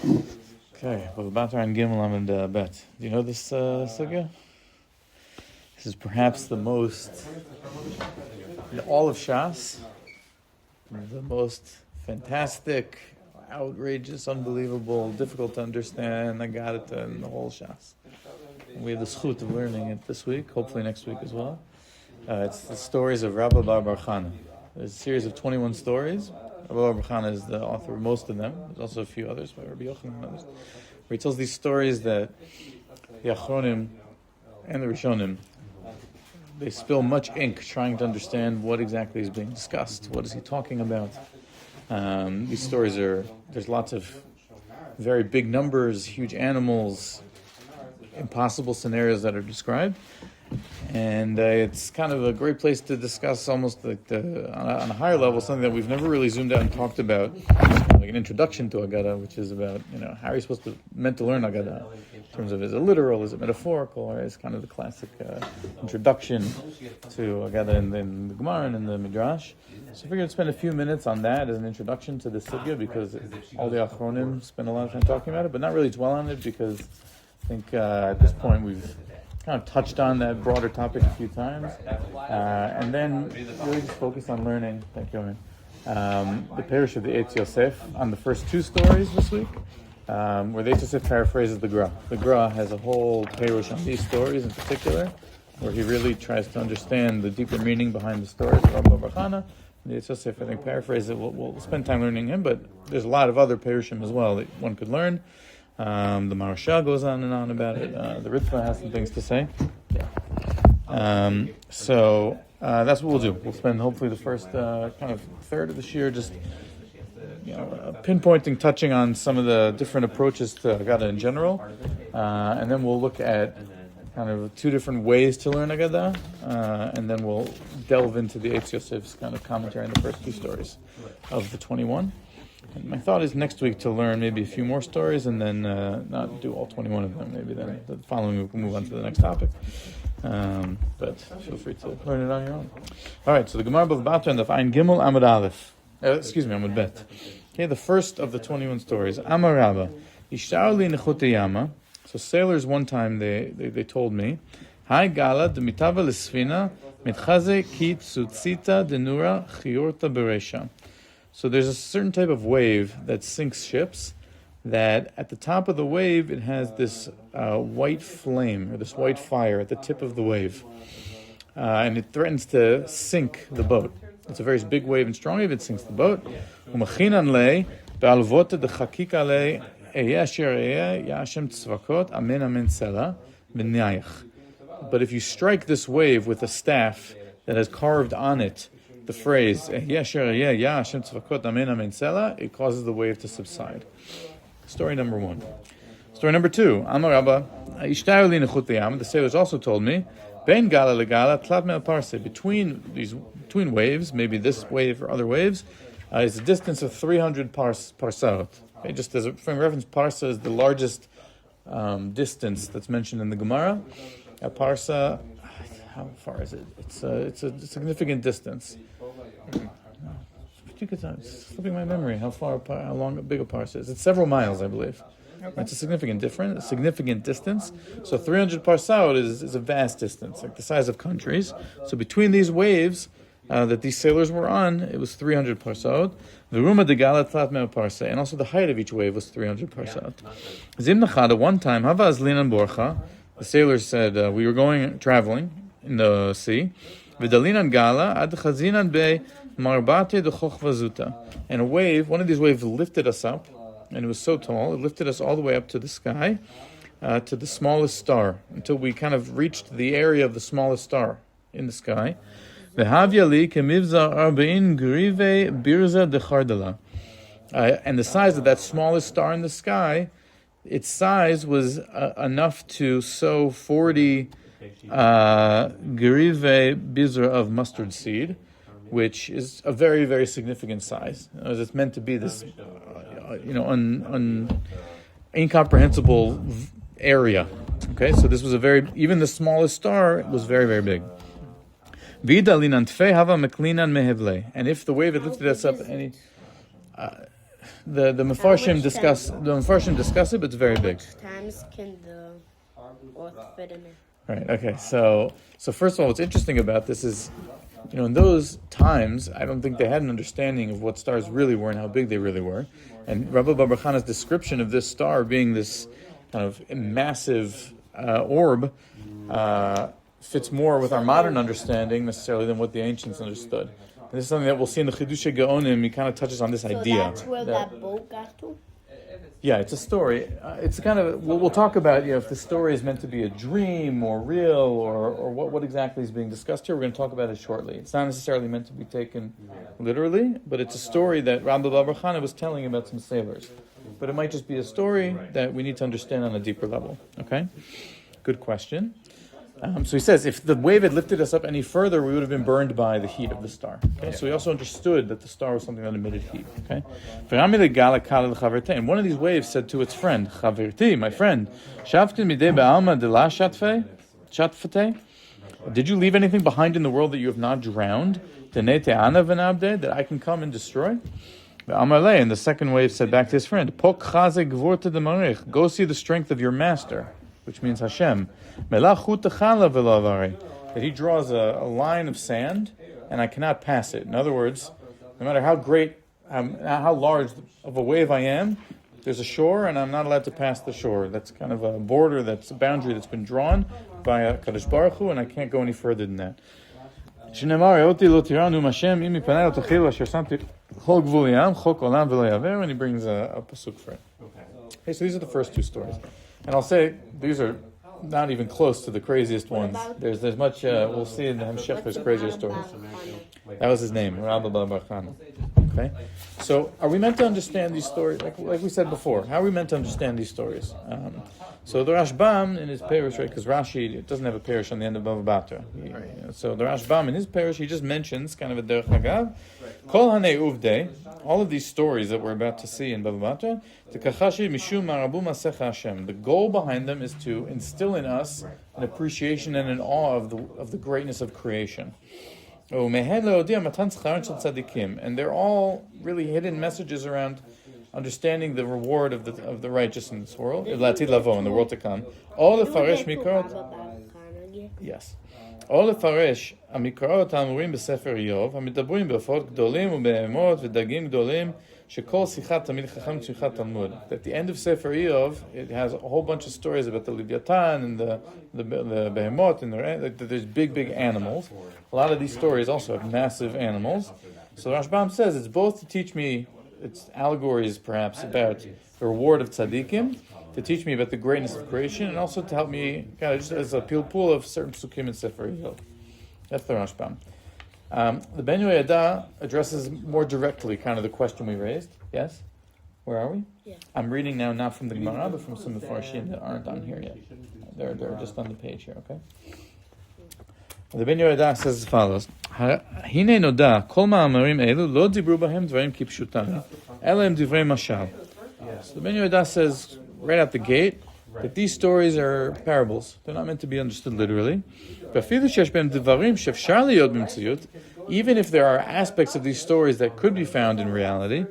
Okay, Bava Batra and Gimel Amud Bet. Do you know this sugya? This is perhaps the most, in all of Shas, the most fantastic, outrageous, unbelievable, difficult to understand, I got it in the whole Shas. And we have the tzchut of learning it this week, hopefully next week as well. It's the stories of Rabbah Bar Chana. There's a series of 21 stories. Rabbah Bar Chana is the author of most of them. There's also a few others by Rabbi Yochanan and others, where he tells these stories that the Achronim and the Rishonim, they spill much ink trying to understand what exactly is being discussed. What is he talking about? These stories there's lots of very big numbers, huge animals, impossible scenarios that are described. And it's kind of a great place to discuss almost like on a higher level, something that we've never really zoomed out and talked about, like an introduction to Agada, which is about, how are you meant to learn Agada? In terms of, is it literal, is it metaphorical, or is kind of the classic introduction to Agada in the Gemara and in the Midrash. So I figured I'd spend a few minutes on that as an introduction to the sugya, because all the Achronim spend a lot of time talking about it, but not really dwell on it, because I think at this point we've kind of touched on that broader topic a few times, and then really just focus on learning. Thank you, the parish of the Eitz Yosef on the first two stories this week, where the Eitz Yosef paraphrases the Gra. The Gra has a whole parish on these stories in particular, where he really tries to understand the deeper meaning behind the stories of Rabbah Bar Chana. The Eitz Yosef, I think, paraphrases it. We'll spend time learning him, but there's a lot of other parushim as well that one could learn. The Marasha goes on and on about it. The Ritva has some things to say. So that's what we'll do. We'll spend hopefully the first kind of third of this year just pinpointing, touching on some of the different approaches to Agada in general, and then we'll look at kind of two different ways to learn Agada, and then we'll delve into the Eitz Yosef's kind of commentary on the first two stories of the 21. And my thought is next week to learn maybe a few more stories, and then not do all 21 of them. Maybe then the following week we'll move on to the next topic. But feel free to learn it on your own. All right, so the Gemara Bava Batra and the Ein Gimel Amud Aleph. Amud Bet. Okay, the first of the 21 stories. Amar Rabbah, Aishtaru li נחותי yama. So sailors one time they told me, Hai Gala de mitava lesfina mitchaze ki tzutzita denura chiyorta beresha. So there's a certain type of wave that sinks ships, that at the top of the wave it has this white flame, or this white fire at the tip of the wave. And it threatens to sink the boat. It's a very big wave and strong wave, it sinks the boat. But if you strike this wave with a staff that has carved on it the phrase, it causes the wave to subside. Story number one. Story number two. Amar Rabbah, Aishtaru li נחותי yama. The sailors also told me, Ben gala legala tlav me'al parse. Between waves, maybe this wave or other waves, is a distance of 300 parsaot. Okay, just as a frame of reference, parsa is the largest distance that's mentioned in the Gemara. A parsa, how far is it? It's a significant distance. It's slipping my memory how long a big a parsa is. It's several miles, I believe. It's a significant distance. So 300 parsaot is a vast distance, like the size of countries. So between these waves that these sailors were on, it was 300 parsaot. V'ruma degala tlat me'al parsa, and also the height of each wave was 300 parsaot. Zim nachada, one time, hava azlinan borcha. The sailors said, we were traveling in the sea. V'dalinan gala ad chazinan be marbate de chochvazuta. And one of these waves lifted us up, and it was so tall, it lifted us all the way up to the sky, to the smallest star, until we kind of reached the area of the smallest star in the sky. V'havya li kemivza arba'in grive birza de chardala. And the size of that smallest star in the sky, its size was enough to sow 40 grive bizra of mustard seed, which is a very, very significant size. As it's meant to be this, incomprehensible area. Okay, so this was even the smallest star was very, very big. And if the wave had lifted us up any, The Mefarshim discuss it, but it's very big. How much times can the author fit in there? Right. Okay. So first of all, what's interesting about this is, in those times, I don't think they had an understanding of what stars really were and how big they really were. And Rabbah Batra description of this star being this kind of massive orb fits more with our modern understanding necessarily than what the ancients understood. And this is something that we'll see in the Chiddushei Gaonim. He kind of touches on this idea. So that's where that boat got to? Yeah, it's a story. It's kind of, we'll talk about, if the story is meant to be a dream or real or what exactly is being discussed here. We're going to talk about it shortly. It's not necessarily meant to be taken literally, but it's a story that Rabbah Batra was telling about some sailors. But it might just be a story that we need to understand on a deeper level. Okay? Good question. So he says, if the wave had lifted us up any further, we would have been burned by the heat of the star. Okay? So he also understood that the star was something that emitted heat. Okay? And one of these waves said to its friend, Chavirti, my friend, did you leave anything behind in the world that you have not drowned? That I can come and destroy? And the second wave said back to his friend, go see the strength of your master, which means Hashem. That he draws a line of sand, and I cannot pass it. In other words, no matter how large of a wave I am, there's a shore, and I'm not allowed to pass the shore. That's kind of a border, that's a boundary that's been drawn by Kadosh Baruch Hu, and I can't go any further than that. And he brings a pasuk for it. Okay, so these are the first two stories. And I'll say, these are not even close to the craziest ones. There's much, we'll see in the Hemshech, there's crazier stories. That was his name, Rabbah Batra. Okay? So, are we meant to understand these stories? Like we said before, how are we meant to understand these stories? So the Rashbam in his parish, right, because Rashi doesn't have a parish on the end of Bava Batra. So the Rashbam in his parish, he just mentions, kind of a derech hagav, Kol hanei uvdei, all of these stories that we're about to see in Bava Batra, Tekachashi mishum marabu masecha Hashem. The goal behind them is to instill in us an appreciation and an awe of the greatness of creation. And they're all really hidden messages around understanding the reward of the righteous in this world, in the world to come. All the farish mikrot. Yes. All the farish amikrot amurim b'sefer Yov, hamidabrim b'ofot gdolim u'be'emot v'dagim gdolim shekol sichat tamid chacham tzichat talmud. At the end of Sefer Yov, it has a whole bunch of stories about the Leviathan and the behemoth and there's big animals. A lot of these stories also have massive animals. So Rashbam says it's both to teach me, it's allegories perhaps about the reward of tzaddikim, to teach me about the greatness of creation, and also to help me kind of just as a pilpul of certain psukim in Sefer Yov. That's the Rashbam. The Ben Yehoyada addresses more directly kind of the question we raised. Yes? Where are we? Yeah. I'm reading now not from the Gemara, but from some Mefarshim that aren't on here yet. They're just on the page here, okay? The Ben Yehoyada says as follows: Hine noda kol ma'amarim elu lo dibru bahem dvarim kipshutan ela em divrei mashal. So the Ben Yehoyada says right out the gate that these stories are parables. They're not meant to be understood literally. Even if there are aspects of these stories that could be found in reality,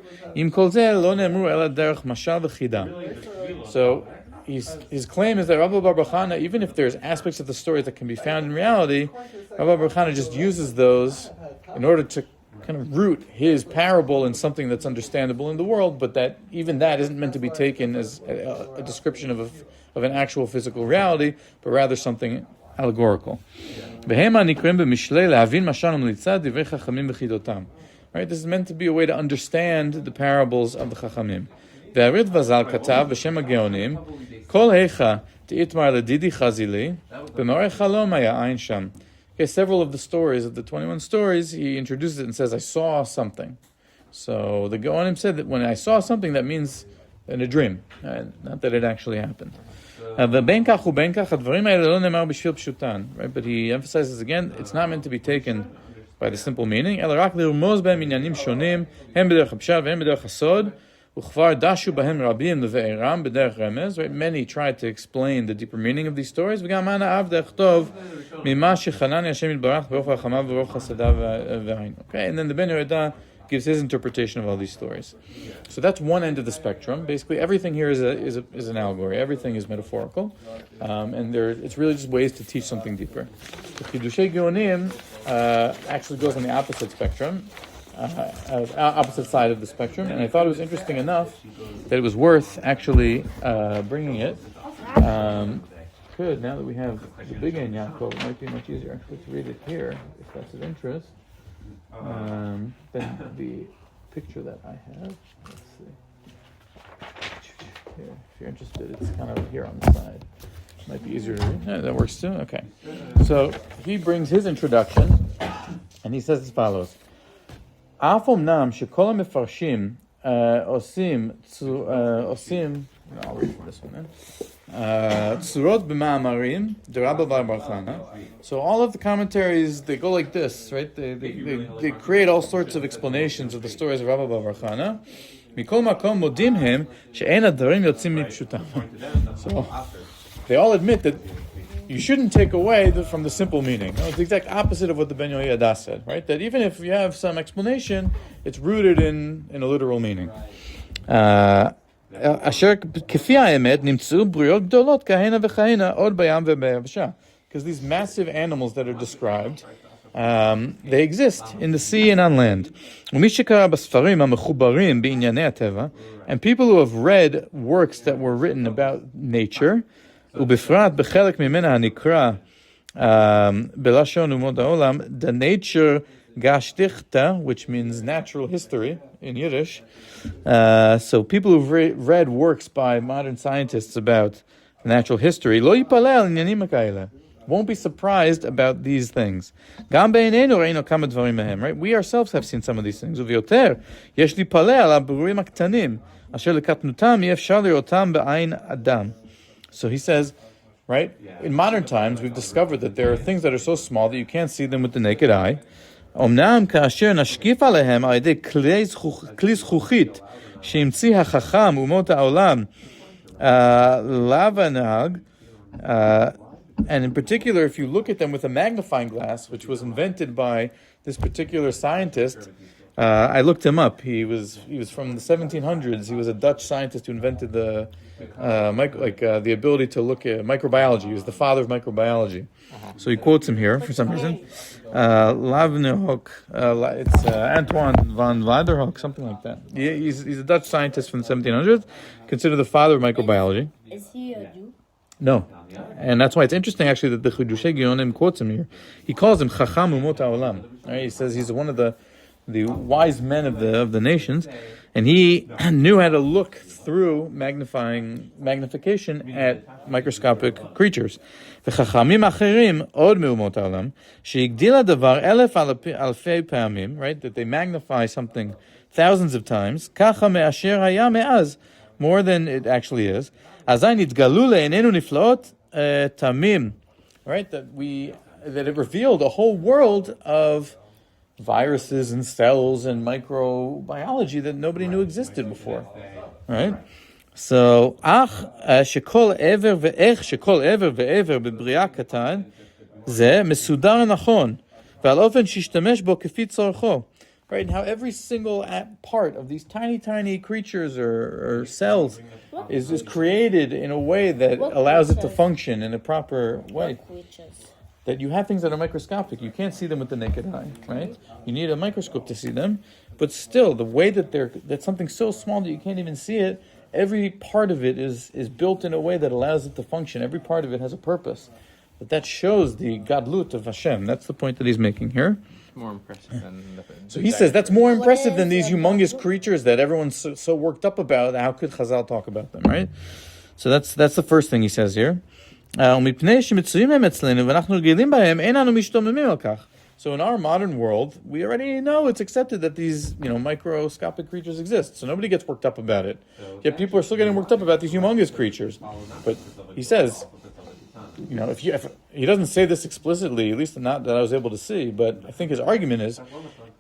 so his claim is that Rabbah Batra, even if there's aspects of the story that can be found in reality, Rabbah Batra just uses those in order to kind of root his parable in something that's understandable in the world, but that even that isn't meant to be taken as a description of an actual physical reality, but rather something allegorical. Right? This is meant to be a way to understand the parables of the Chachamim. Okay, several of the stories, of the 21 stories, he introduces it and says, I saw something. So the Gaonim said that when I saw something, that means in a dream, not that it actually happened. Right? But he emphasizes again, it's not meant to be taken by the simple meaning. Right? Many tried to explain the deeper meaning of these stories. Okay, and then the Ben Yehoyada gives his interpretation of all these stories. So that's one end of the spectrum. Basically, everything here is an allegory. Everything is metaphorical, and it's really just ways to teach something deeper. The Chidushei Geonim actually goes on the opposite spectrum, opposite side of the spectrum, and I thought it was interesting enough that it was worth actually bringing it. Now that we have the big Ein Yaakov, it might be much easier actually to read it here, if that's of interest. Then the picture that I have, let's see. Here, if you're interested, it's kind of here on the side. Might be easier to read. Yeah, that works too? Okay. So he brings his introduction, and he says as follows. Af omnam shekol hamefarshim osim, I'll read from this one then. Tzurot b'ma'amarim, the Rabbah Batra. So all of the commentaries, they go like this, right? They create all sorts of explanations of the stories of Rabbah Batra. Mikol makom modim hem she'en hadarim yotzim mipshutam. So they all admit that you shouldn't take away from the simple meaning. It's the exact opposite of what the Ben Yehoyada said, right? That even if you have some explanation, it's rooted in a literal meaning. Because these massive animals that are described, they exist in the sea and on land. And people who have read works that were written about nature, the nature Gashtichta, which means natural history in Yiddish. So people who've read works by modern scientists about natural history, won't be surprised about these things. Right? We ourselves have seen some of these things. So he says, right, in modern times we've discovered that there are things that are so small that you can't see them with the naked eye. אמנם כאשר נשקיף עליהם על ידי כלי זכוכית שהמציא החכם אומות העולם להבנהג, and in particular if you look at them with a magnifying glass, which was invented by this particular scientist, I looked him up. He was from the 1700s. He was a Dutch scientist who invented the ability to look at microbiology. He was the father of microbiology. So he quotes him here for some reason. Lavenhoek, it's Antoine van Leeuwenhoek, something like that. He's a Dutch scientist from the 1700s, considered the father of microbiology. Is he a Jew? No. And that's why it's interesting actually that the Chidushei Geonim quotes him here. He calls him Chacham Umot HaOlam. Right? He says he's one of the wise men of the nations, and he knew how to look through magnification at microscopic creatures. וחכמים אחרים עוד מאומות העולם שהגדיל הדבר אלף אלפי פעמים, right, that they magnify something thousands of times, ככה מאשר היה מאז, more than it actually is. אזי נתגלו לעינינו נפלאות תמים, right, that it revealed a whole world of viruses and cells and microbiology that nobody knew existed before, right? So, שכל עבר ואיך שכל עבר ועבר בבריאה קטן, זה מסודר נכון, ועל אופן שישתמש בו כפי צורכו. Right, and how every single part of these tiny creatures or cells is created in a way that allows it to function in a proper way. That you have things that are microscopic. You can't see them with the naked eye, right? You need a microscope to see them. But still, the way that's something so small that you can't even see it, every part of it is built in a way that allows it to function. Every part of it has a purpose. But that shows the gadlut of Hashem. That's the point that he's making here. More impressive than so he says that's more impressive than these humongous creatures that everyone's so worked up about. How could Chazal talk about them, right? So that's the first thing he says here. So in our modern world, we already know it's accepted that these, microscopic creatures exist. So nobody gets worked up about it. Yet people are still getting worked up about these humongous creatures. But he says, if he doesn't say this explicitly, at least not that I was able to see, but I think his argument is,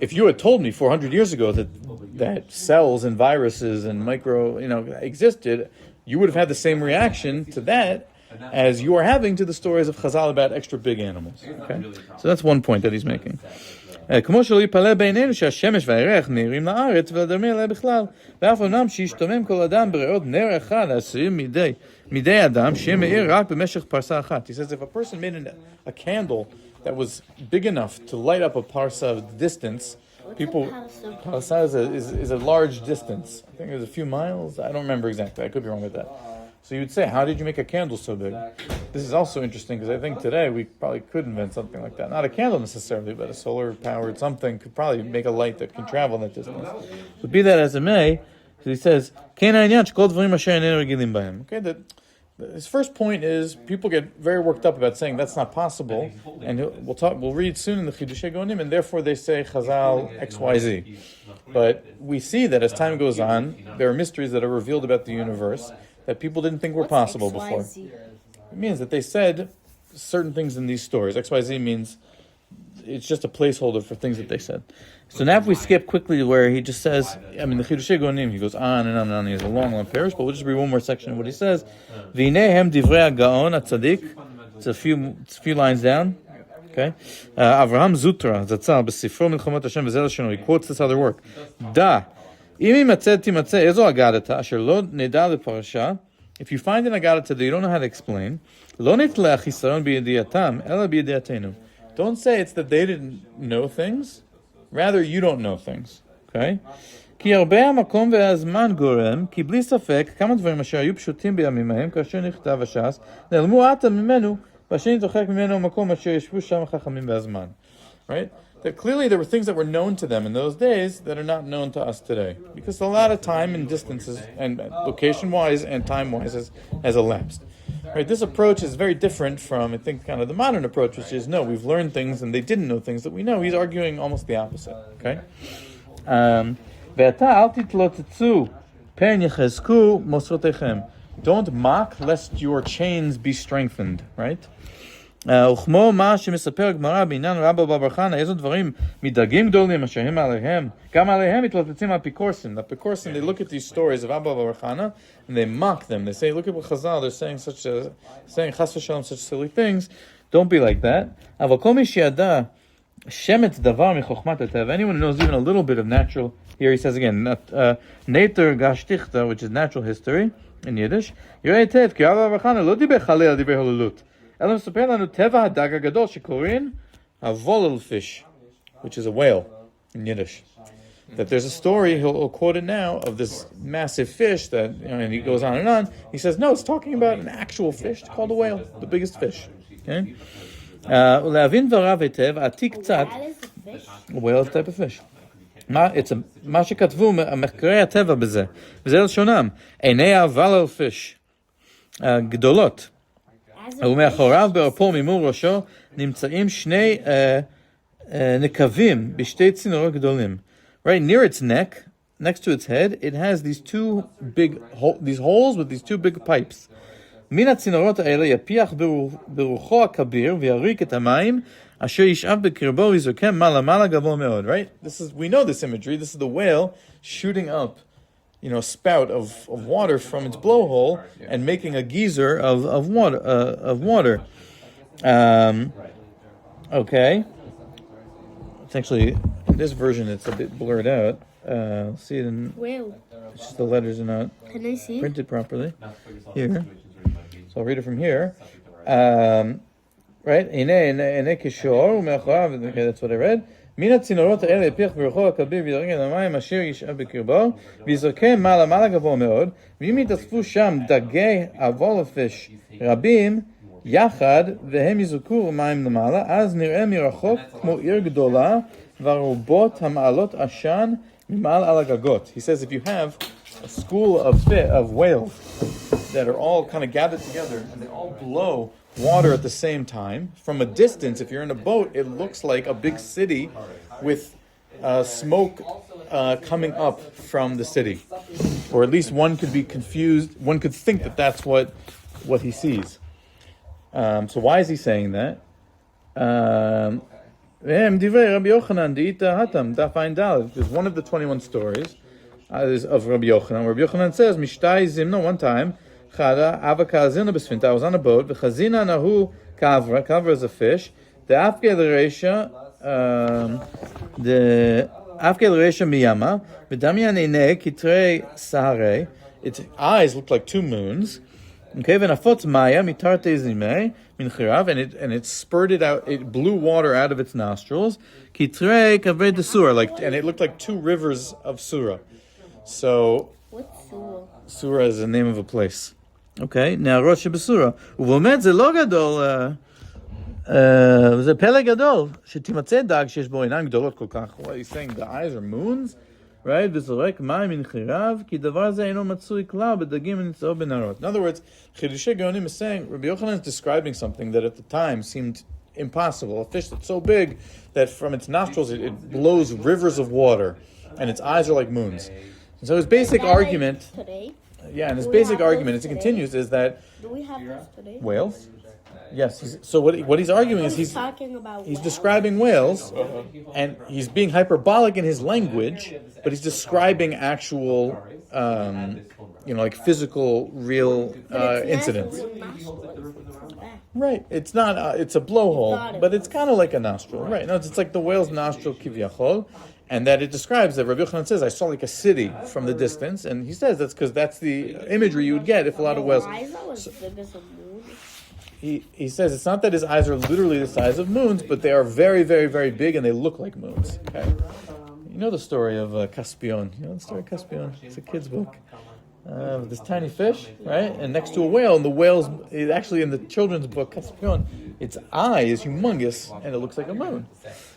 if you had told me 400 years ago that cells and viruses and existed, you would have had the same reaction to that as you are having to the stories of Chazal about extra big animals. Okay, so that's one point that he's making. כמו שלא יפלא בעינינו שהשמש והירח מאירים לארץ ולדרמי עליה בכלל. ואף אמנם שישתומם כל אדם בריאות נר אחד העשויים מידי אדם, שיהיה מאיר רק במשך פרסה אחת. He says if a person made a candle that was big enough to light up a parsa of distance, parsa is a large distance. I think it was a few miles. I don't remember exactly. I could be wrong with that. So you'd say, how did you make a candle so big? This is also interesting because I think today we probably could invent something like that. Not a candle necessarily, but a solar-powered something could probably make a light that can travel that distance. But be that as it may, so he says, okay, his first point is people get very worked up about saying that's not possible, and we'll read soon in the Chiddushei Gonim, and therefore they say Chazal XYZ. But we see that as time goes on, there are mysteries that are revealed about the universe that people didn't think were possible before. It means that they said certain things in these stories. XYZ means it's just a placeholder for things that they said. So now if we skip quickly to where he just says, the Chidushei Gonim, he goes on and on and on. He has a long parish, but we'll just read one more section of what he says. V'nehem divrei ha'gaon ha'tzadik. It's a few lines down. Okay. Avraham Zutra, Zatzal, b'sifro milchamot Hashem v'zel Hashem. He quotes this other work. Da. If you find an Agadata that you don't know how to explain, don't say it's that they didn't know things, rather you don't know things. Okay? כי הרבה המקום והזמן גורם, כי בלי ספק כמה דברים אשר היו פשוטים בימים ההם, כאשר נכתב הש"ס, נעלמו עתה ממנו, והשני התרחק ממנו המקום אשר ישבו שם החכמים והזמן. Right? That clearly there were things that were known to them in those days that are not known to us today. Because a lot of time and distances, and location-wise and time-wise has elapsed. Right? This approach is very different from, I think, kind of the modern approach, which is, no, we've learned things and they didn't know things that we know. He's arguing almost the opposite. Okay? Don't mock lest your chains be strengthened. Right? וכמו מה שמספר הגמרא בעניין רבא בר חנא, איזה דברים מדרגים גדולים אשר הם עליהם, גם עליהם מתלוצצים האפיקורסים. The Epicursin, they look at these stories of Rabba bar Chana and they mock them. They say, look at what Chazal, they're saying saying chas v'shalom, such silly things. Don't be like that. אבל כל מי שידע שמץ דבר מחוכמת הטבע, anyone who knows even a little bit of natural, here he says again, nater gashtichta, which is natural history in Yiddish, יראה היטב, כי רבא בר חנא לא דיבר חלילה דיבר הוללות. אלא מספר לנו טבע הדג הגדול שקוראים הולל fish, which is a whale in Yiddish. That there's a story, he'll quote it now, of this massive fish that, and he goes on and on. He says, no, it's talking about an actual fish called a whale, the biggest fish. Okay? ולהבין דבריו היטב, עתיק קצת, a whale is a type of fish. מה שכתבו מחקרי הטבע בזה, וזה לשונם, עיני הולל fish, גדולות, ומאחוריו בערפו ממול ראשו נמצאים שני נקבים בשתי צינורות גדולים. Right near its neck, next to its head, it has these these holes with these two big pipes. מן הצינורות האלה יפיח ברוחו הכביר ויריק את המים אשר ישאב בקרבו ויזרקם מעלה מעלה גבוה מאוד. Right? We know this imagery. This is the whale shooting up, a spout of water from its blowhole and making a geyser of water. Okay. It's actually, in this version, it's a bit blurred out. See it in... Whale. It's just the letters are not printed properly. Here. So I'll read it from here. Right? Okay, that's what I read. מן הצינורות האלה יפיח ברוחו הכביר וידרג את המים אשר ישאב בקרבו ויזרקם מעלה מעלה גבוה מאוד, ואם יתאספו שם דגי הוולפיש רבים יחד והם יזרקו מים למעלה, אז נראה מרחוק כמו עיר גדולה ורובות המעלות עשן ממעל על הגגות. He says if you have a school of whales that are all kind of gathered together and they all blow water at the same time. From a distance, if you're in a boat, it looks like a big city with smoke coming up from the city. Or at least one could be confused. One could think that that's what he sees. So why is he saying that? There's one of the 21 stories of Rabbi Yochanan. Rabbi Yochanan says, Mishtai Zimna, one time, I was on a boat. Kavra is a fish. The Afge the Reisha the Afkel Resha Miyama, V'damian Einei Kitrei Sahare. Its eyes looked like two moons. Okay, V'nafotz Maya Mitarte Zimei Min Chirav, and it spurted out, it blew water out of its nostrils. Kitrei Kaved Surah, and it looked like two rivers of Surah. So, What's Surah? Surah is the name of a place. Okay, now Rosh B'Surah. Uvomed ze lo gadol. זה פלא גדול, שתימצא דג שיש בו עיניים גדולות כל כך. What he's saying, the eyes are moons, right? וזורק מים מנחיריו, כי דבר זה אינו מצוי כלל בדגים ונמצאו בנהרות. In other words, חידושי גאונים is saying, Rabbi Yochanan is describing something that at the time seemed impossible. A fish that's so big that from its nostrils it blows rivers of water, and its eyes are like moons. So his basic argument, Today? yeah, and his basic argument as it continues is that Do we have this today? whales. Yes. So what he's arguing is he's talking about describing whales, and he's being hyperbolic in his language, but he's describing actual, like physical, real incidents. Right. It's not. It's a blowhole, but it's kind of like a nostril. Right. No, it's like the whale's nostril, kivyachol, and that it describes that Rabbi Yochanan says, I saw like a city from the distance, and he says that's because that's the imagery you would get if a lot of whales. He says it's not that his eyes are literally the size of moons, but they are very, very, very big, and they look like moons. Okay, you know the story of Caspian. You know the story of Caspian. It's a kid's book. This tiny fish, right, and next to a whale, and the whale's actually in the children's book Caspian. Its eye is humongous, and it looks like a moon.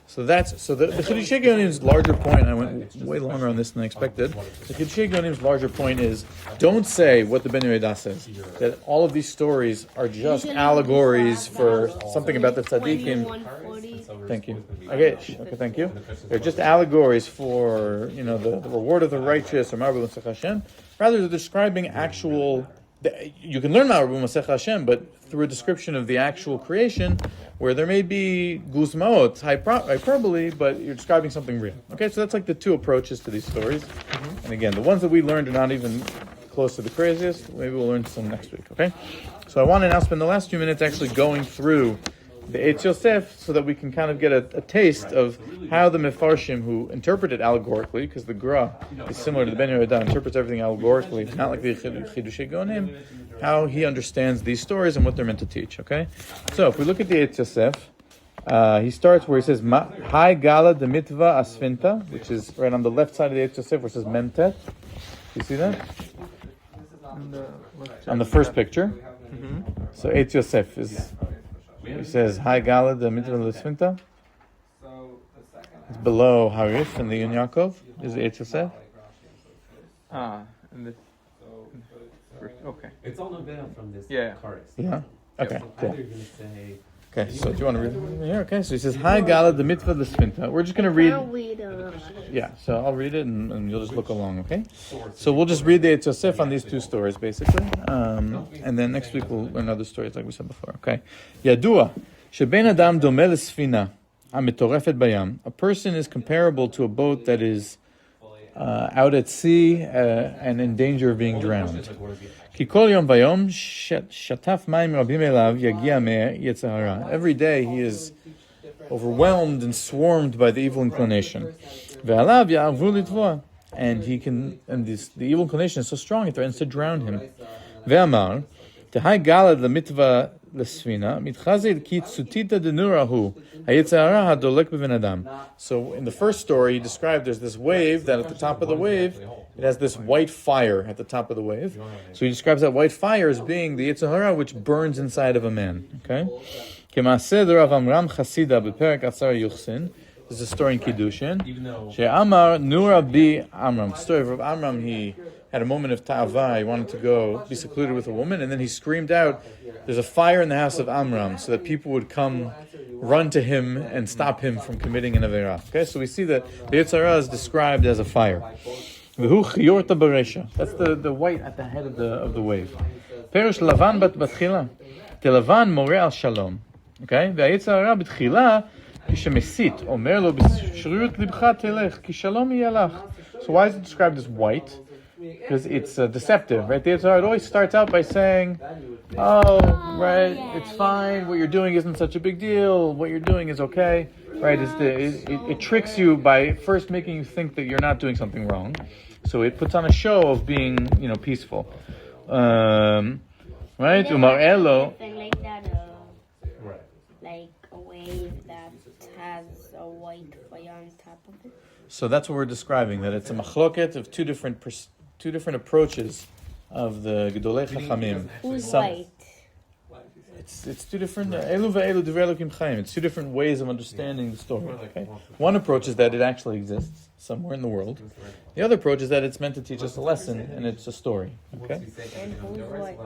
So the Chidushei Geonim's larger point. I went way longer on this than I expected. The Chidushei Geonim's larger point is: don't say what the Ben Yehuda says, that all of these stories are just allegories for something about the tzaddikim. Thank you. Okay, thank you. They're just allegories for the reward of the righteous or Ma'aru Masech Hashem. Rather, they're describing actual. You can learn Ma'aru Masech Hashem, but through a description of the actual creation, where there may be guzmaot, hyperbole, but you're describing something real. Okay, so that's like the two approaches to these stories. Mm-hmm. And again, the ones that we learned are not even close to the craziest. Maybe we'll learn some next week, okay? So I want to now spend the last few minutes actually going through the Eitz Yosef so that we can kind of get a taste of how the Mefarshim who interpret it allegorically, because the Gra is similar to the Ben Yehuda, interprets everything allegorically, not like the Chidushei Geonim, how he understands these stories and what they're meant to teach, okay? So if we look at the Eitz Yosef, he starts where he says, Hai Gala de Mitva Asfinta, which is right on the left side of the Eitz Yosef, where it says Memtet. You see that? On the first picture. Mm-hmm. So Eitz Yosef is... He says, Hi Gala, the mitzvah L'Sfinta. It's below Harif and the Yun Yaakov. Is the Eitz Yosef? Okay. It's all Novena from this chorus. Yeah? Okay, cool. Either you're going to say... Okay, so do you want to read it here? Okay, so he says, Hi Gala, the mitzvah L'Sfinta. We're just going to read... Yeah, so I'll read it and you'll just look along, okay? So we'll just read the Eitz Yosef on these two stories, basically. And then next week we'll learn other stories like we said before, okay? Yadua, sheben adam domeh l'sfina, ha'metorefet bayam. A person is comparable to a boat that is out at sea and in danger of being drowned. Ki kol yom vayom shataf mayim rabim elav yagia me yetzer hara. Every day he is overwhelmed and swarmed by the evil inclination. Ve'alav ya'arvu litvoa. And the evil inclination is so strong it threatens to drown him. Ve'amar, tehai gala l'mitva l'sfina, mitchazid ki tzutita denurahu, hayetzer hara hadolek b'ven adam. So in the first story, he described there's this wave that at the top of the wave, it has this white fire at the top of the wave. So he describes that white fire as being the yetzer hara which burns inside of a man. Okay? K'maaseh Rav Amram Chasida b'perek Atzar Yuchsin. This is a story in Kiddushin. She'amar Nura bi Amram. The story of Rav Amram, he had a moment of ta'ava. He wanted to go be secluded with a woman, and then he screamed out, there's a fire in the house of Amram, so that people would come run to him and stop him from committing an Aveirah. Okay, so we see that the Yetzer Hara is described as a fire. V'hu chiyorta b'resha. That's the white at the head of the wave. Perush Lavan bat batchila. Telavan more al shalom. Okay, והיצר הרע בתחילה כשמסית אומר לו בשרירות לבך תלך כי שלום יהיה לך. So why is it described as white? Because it's deceptive, right? The Yetzer Hara always starts out by saying, oh, right, it's fine, what you're doing isn't such a big deal, what you're doing is okay. right? It tricks you by first making you think that you're not doing something wrong. So it puts on a show of being, peaceful. Right? Umarelo. Something like that, like a wave that has a white fire on top of it. So that's what we're describing. That it's a machloket of two different approaches of the Gedolei Chachamim. Who's white? It's two different elu ve'elu divrei Elokim chaim. It's two different ways of understanding the story. Okay? One approach is that it actually exists somewhere in the world. The other approach is that it's meant to teach us a lesson and it's a story. Okay? And who's white?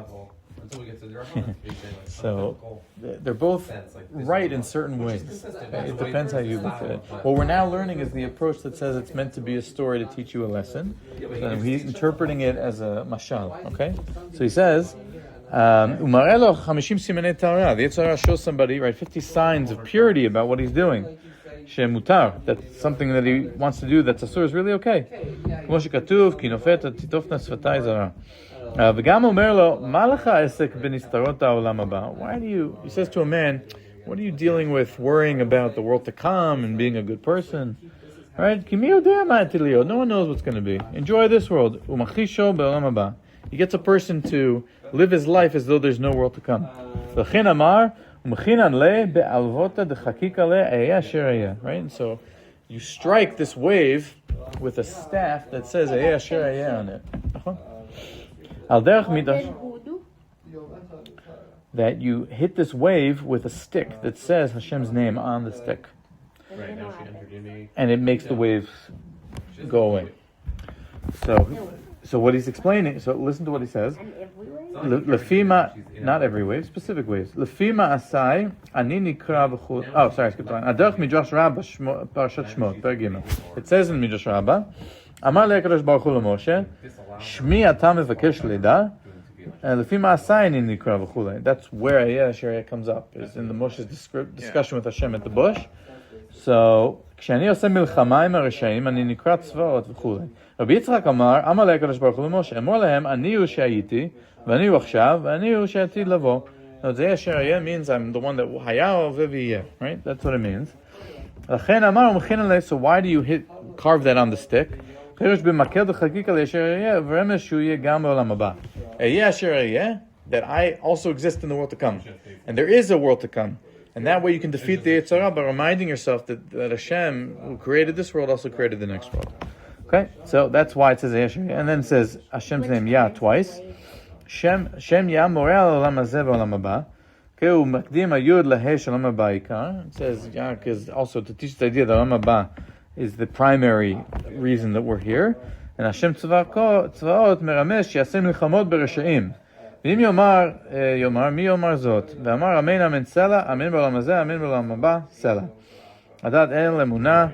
So they're both right in certain ways. Okay? It depends how you look at it. What we're now learning is the approach that says it's meant to be a story to teach you a lesson. And he's interpreting it as a mashal. Okay? So he says. The Yetzer Hara shows somebody, right, 50 signs of purity about what he's doing. Shemutar, that's something that he wants to do that's asur is really okay. כמו שכתוב, כי נופת תיטופנה שפתיי זרה. וגם אומר לו, מה לך עסק בנסתרות העולם הבא? He says to a man, what are you dealing with worrying about the world to come and being a good person? Right? כי מי יודע מה עתיד להיות? No one knows what's going to be. Enjoy this world. ומכחישו בעולם הבא. He gets a person to live his life as though there's no world to come. Right? And so you strike this wave with a staff that says on it. That you hit this wave with a stick that says Hashem's name on the stick. And it makes the waves go away. So what he's explaining, so listen to what he says. Lefima, not every wave, specific waves. Lefima asai, ani nikra b'chul. Oh, sorry, I skipped on. Adarch midrash Rabbah, parashat Shmot, per gimel. It says in midrash Rabbah, Amar le'akadosh baruch hu leMoshe, Shmi ata mevakesh leda, lefima asai ani nikra b'chul. That's where Asher comes up, is in the Moshe's discussion with Hashem at the bush. So, כשאני עושה מלחמה עם הרשעים, אני נקרא צבאות וכו'. רבי יצחק אמר לקדוש ברוך הוא למשה, אמור להם, אני הוא שהייתי, ואני הוא עכשיו, ואני הוא שעתיד לבוא. זה אשר היה means I'm the one that היה ויהיה, right? That's what it means. לכן אמר ומכין עלי, so why do you carve that on the stick? פירוש במקל וחקיקה לאשר היה, ורמז שהוא יהיה גם בעולם הבא. היה אשר היה, that I also exist in the world to come. And there is a world to come. And that way you can defeat the Yetzer Hara by reminding yourself that Hashem, who created this world, also created the next world. Okay? So that's why it says Yeshua. And then it says Hashem's name Yah twice. Shem Yah moreh al olam hazeh v'olam haba. Okay, u'makdim hayud lahei shel olam haba ikar. It says Yah because also to teach the idea that olam haba is the primary reason that we're here. And Hashem tzvaot meramesh yasem milchamot beresha'im. ואם יאמר, מי יאמר זאת? ואמר, אמן אמן סלע, אמן בעולם הזה, אמן בעולם הבא, סלע. לדעת אין לאמונה,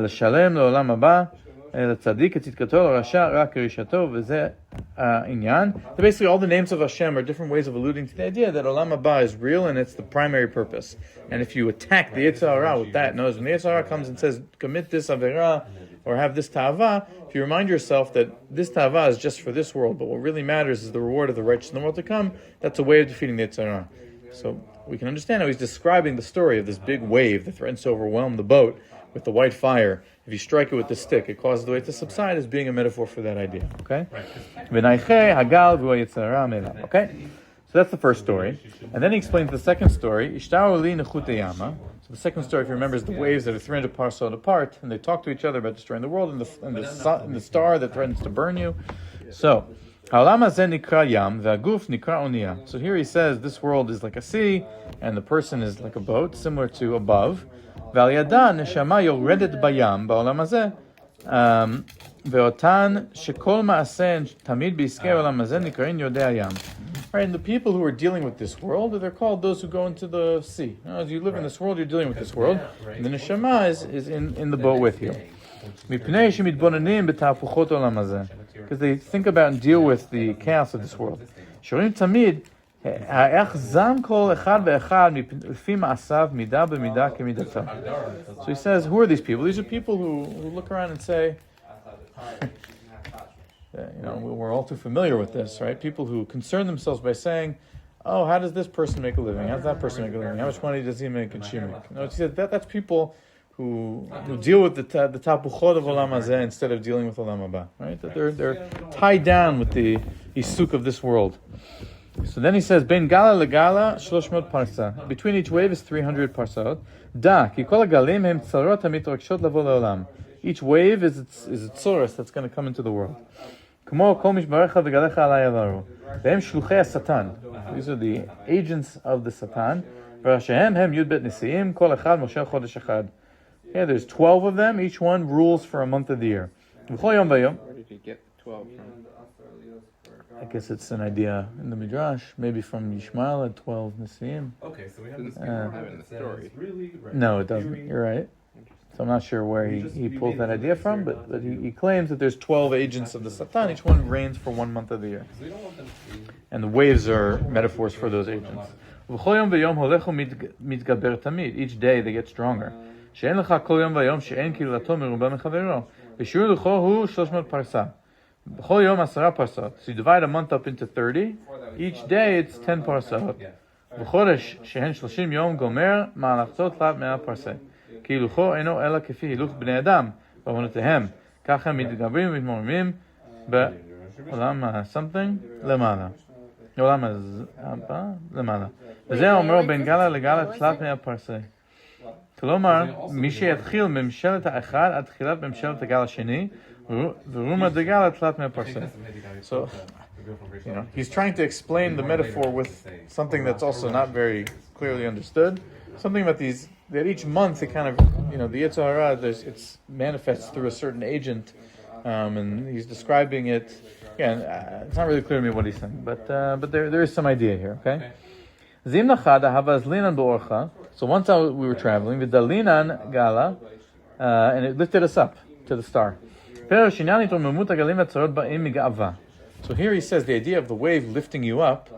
לשלם לעולם הבא, לצדיק את צדקתו, לרשע רק כרישתו, וזה העניין. Basically, all the names of Hashem are different ways of alluding to the idea that Olam Haba is real and it's the primary purpose. And if you attack the Yetzer Hara with that, notice when the Yetzer Hara comes and says, commit this Averah, or have this ta'ava, if you remind yourself that this ta'ava is just for this world, but what really matters is the reward of the righteous in the world to come, that's a way of defeating the Yetzer Hara. So we can understand how he's describing the story of this big wave that threatens to overwhelm the boat with the white fire. If you strike it with the stick, it causes the wave to subside as being a metaphor for that idea. Okay? Okay? So that's the first story. And then he explains the second story, Eshta'u li נחותי. So the second story, if you remember, is the waves that are 300 parasot apart, and they talk to each other about destroying the world and the star that threatens to burn you. So, העולם הזה נקרא ים, והגוף נקרא אונייה. So here he says this world is like a sea, and the person is like a boat, similar to above. ועל ידה נשמה יורדת בים, בעולם הזה, ואותן שכל מעשיהן תמיד בעסקי העולם הזה נקראים יורדי הים. Right, and the people who are dealing with this world, they're called those who go into the sea. As you live in this world, you're dealing with this world. And the neshama is in the boat with you. Because they think about and deal with the chaos of this world. So he says, who are these people? These are people who look around and say, we're all too familiar with this, right? People who concern themselves by saying, oh, how does this person make a living? How does that person make a living? How much money does he make in Shimik? No, he said that's people who deal with the tapuchot of Olam Hazeh instead of dealing with Olam Haba, right? That they're tied down with the isuk of this world. So then he says, Ben Gala legala 300 parsa. Between each wave is 300 parsot. Da, ki kol galim hem tzarot hamitrakshot lavo leolam. Each wave is a tzoros that's going to come into the world. Kmo kol mishbarecha v'galecha alay avaru. Vehem shluchei Satan. These are the agents of the Satan. V'rashehem hem yud bet nisiim kol echad moshel chodesh echad. Yeah, there's 12 of them. Each one rules for a month of the year. V'chol yom v'yom. Where did he get 12 from? I guess it's an idea in the Midrash, maybe from Yishmael at 12 Nesiim. Okay, so we have this have it in the story. No, it doesn't. You're right. So I'm not sure where he pulled that idea from, but he claims that there's 12 agents of the Satan. Each one reigns for 1 month of the year. And the waves are metaphors for those agents. Each day they get stronger. So you divide a month up into 30. Each day it's 10 parsot. בחודש שהן 30 יום גומר מהלכתו תלת 100 פרסה. כי הילוכו אינו אלא כפי הילוך בני אדם בעוונותיהם. ככה מתגברים ומתמורמים בעולם something למעלה. בעולם הבא למעלה. וזה אומר בין גלה לגלה תלת 100 פרסה. כלומר, מי שיתחיל ממשלת האחד עד תחילת ממשלת הגל השני, ורומא דגלה תלת 100 פרסה. So, he's trying to explain the metaphor with something that's also not very clearly understood. Something about that each month it kind of, the Yetzer Hara, it manifests through a certain agent, and he's describing it. Again, it's not really clear to me what he's saying, but there is some idea here, okay? So once we were traveling, v'dalinan gala, and it lifted us up to the star. So here he says the idea of the wave lifting you up.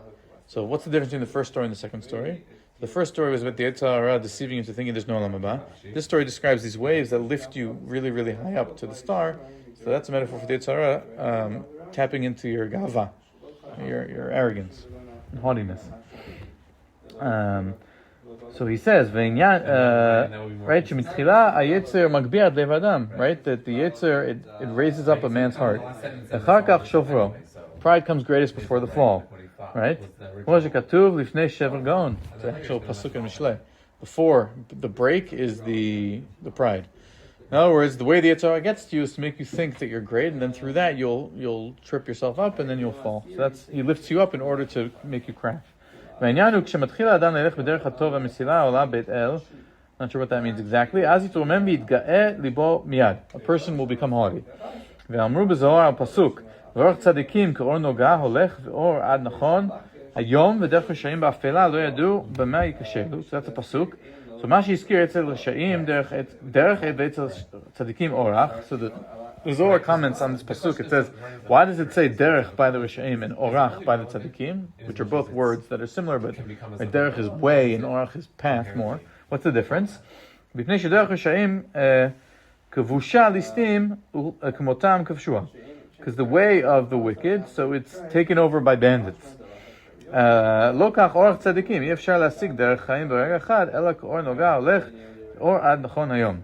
So what's the difference between the first story and the second story? The first story was about the Yetzer Hara deceiving you into thinking there's no Olam Haba. This story describes these waves that lift you really, really high up to the star. So that's a metaphor for the Yetzer Hara tapping into your gava, your arrogance and haughtiness. So he says, right, right, that the Yetzer, it raises up a man's heart. Pride comes greatest before the fall, right? It's the actual pasuk in Mishlei. Before the break is the pride. In other words, the way the Yetzer Hara gets to you is to make you think that you're great, and then through that you'll trip yourself up, and then you'll fall. So he lifts you up in order to make you crash. Not sure what that means exactly. A person will become haughty. So that's a pasuk. So the Zohar comments on this pasuk. It says, why does it say derech by the Rishaim and orach by the tzaddikim, which are both words that are similar, but derech is way and orach is path more. What's the difference? Because the way of the wicked, so it's taken over by bandits. Lokach orach tzaddikim, yefshar lasik derech chaim b'rega echad, ela k'or noga olech or ad nachon hayom.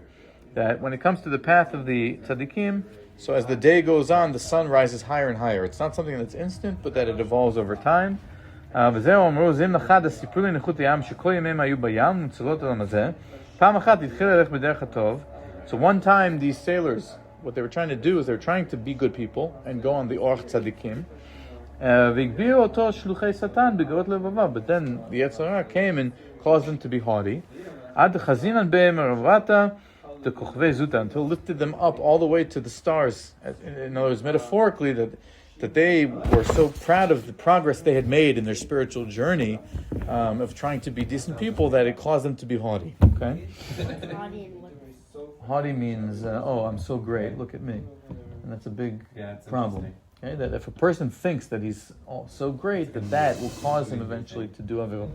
That when it comes to the path of the tzaddikim, so as the day goes on, the sun rises higher and higher. It's not something that's instant, but that it evolves over time. So one time, these sailors, what they were trying to do is they were trying to be good people and go on the orach tzaddikim. But then the Yetzer Hara came and caused them to be haughty. Until lifted them up all the way to the stars. In other words, metaphorically, that they were so proud of the progress they had made in their spiritual journey of trying to be decent people that it caused them to be haughty. Okay? Haughty means, I'm so great, look at me. And that's a big problem. Okay? That if a person thinks that he's so great, that will cause him eventually to do avirot.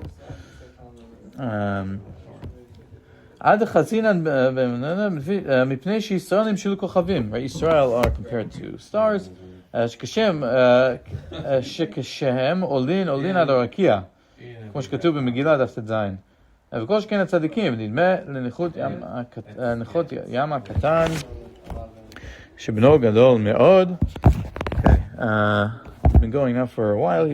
Right? Israel are compared to stars. כמו שכתוב במגילה דף ט"ז. וכל שכן הצדיקים, נדמה לנחותי ים הקטן, שבנו גדול מאוד. I've been going now for a while.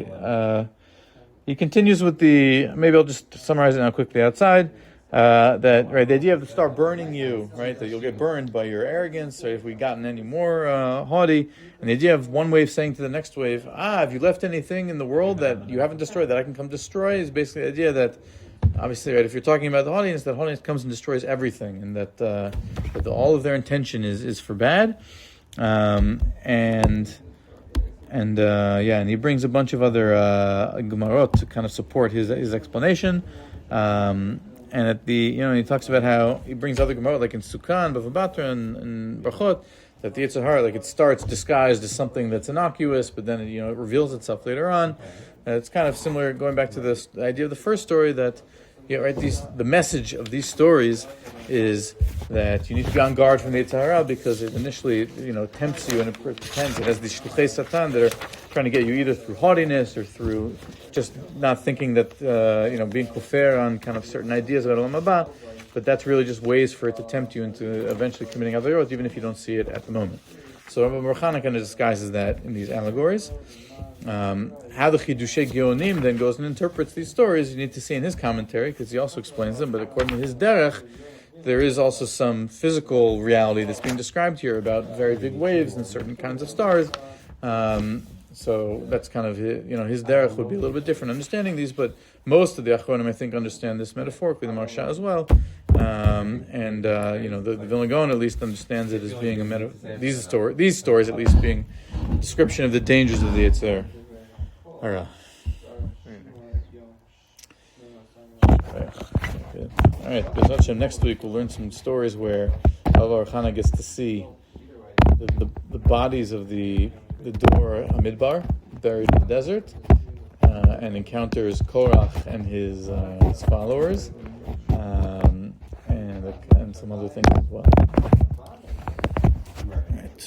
He continues with maybe I'll just summarize it now quickly outside. That right, the idea of the star burning you, right, that you'll get burned by your arrogance, or if we've gotten any more haughty, and the idea of one wave saying to the next wave, have you left anything in the world that you haven't destroyed that I can come destroy, is basically the idea that, obviously, right, if you're talking about the haughtiness, that haughtiness comes and destroys everything, and that all of their intention is for bad, and he brings a bunch of other gemarot to kind of support his explanation. And at he talks about how he brings other gemarot, like in Sukkah, Bava Batra, and Brachot, that the Yetzer Hara, like it starts disguised as something that's innocuous, but then it reveals itself later on. It's kind of similar, going back to the idea of the first story, that the message of these stories is that you need to be on guard from the Yetzer Hara, because it initially tempts you, and it pretends it has these shluchei Satan that are trying to get you either through haughtiness or through just not thinking that being kufer on kind of certain ideas about Olam Haba, but that's really just ways for it to tempt you into eventually committing averot, even if you don't see it at the moment. So Rabbi Baruch kind of disguises that in these allegories. How the Chidushei Geonim then goes and interprets these stories, you need to see in his commentary, because he also explains them, but according to his derech, there is also some physical reality that's being described here about very big waves and certain kinds of stars. So that's kind of his derech would be a little bit different understanding these, but most of the Achronim, I think, understand this metaphorically, the Marsha as well. The Vilna Gaon at least understands it as being these stories at least being a description of the dangers of the Yetzer Hara. All right, B'ezrat next week we'll learn some stories where Rabbi Baruch gets to see the bodies of the Dor Hamidbar buried in the desert, and encounters Korach and his followers, and some other things as well. All right.